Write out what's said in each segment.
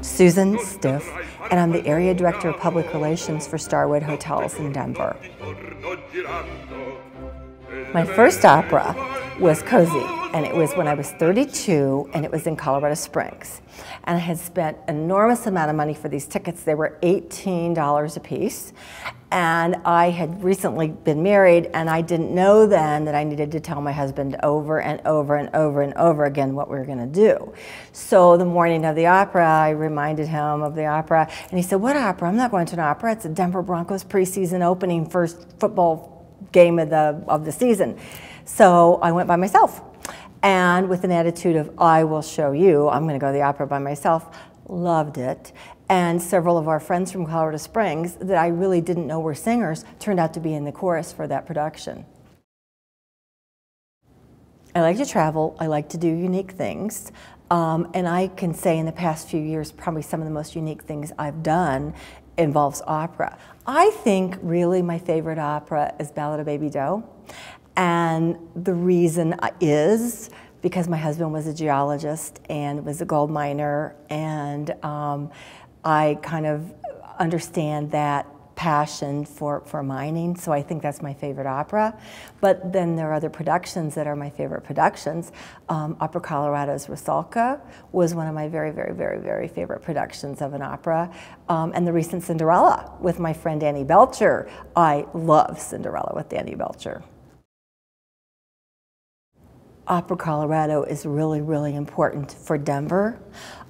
Susan Stiff, and I'm the Area Director of Public Relations for Starwood Hotels in Denver. My first opera was Cosi, and it was when I was 32, and it was in Colorado Springs. And I had spent an enormous amount of money for these tickets. They were $18 a piece. And I had recently been married, and I didn't know then that I needed to tell my husband over and over and over and over again what we were going to do. So the morning of the opera, I reminded him of the opera, and he said, "What opera? I'm not going to an opera. It's the Denver Broncos preseason opening, first football game of the season." So I went by myself, and with an attitude of, "I will show you, I'm going to go to the opera by myself." Loved it. And several of our friends from Colorado Springs that I really didn't know were singers turned out to be in the chorus for that production. I like to travel, I like to do unique things, and I can say in the past few years probably some of the most unique things I've done involves opera. I think really my favorite opera is Ballad of Baby Doe, and the reason is because my husband was a geologist and was a gold miner, and I kind of understand that passion for mining, so I think that's my favorite opera. But then there are other productions that are my favorite productions. Opera Colorado's Rusalka was one of my very, very, very, very favorite productions of an opera. And the recent Cinderella with my friend Annie Belcher. I love Cinderella with Annie Belcher. Opera Colorado is really, really important for Denver.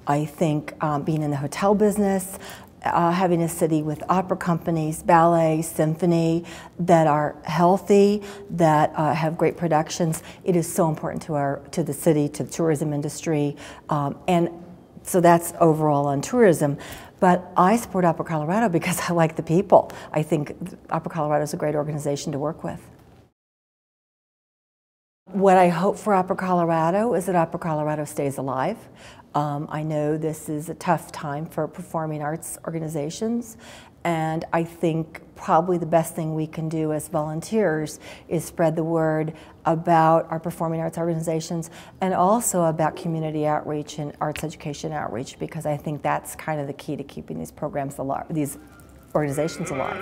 I think being in the hotel business, having a city with opera companies, ballet, symphony that are healthy, that have great productions, it is so important to the city, to the tourism industry, and so that's overall on tourism. But I support Opera Colorado because I like the people. I think Opera Colorado is a great organization to work with. What I hope for Opera Colorado is that Opera Colorado stays alive. I know this is a tough time for performing arts organizations, and I think probably the best thing we can do as volunteers is spread the word about our performing arts organizations and also about community outreach and arts education outreach, because I think that's kind of the key to keeping these programs alive, these organizations alive.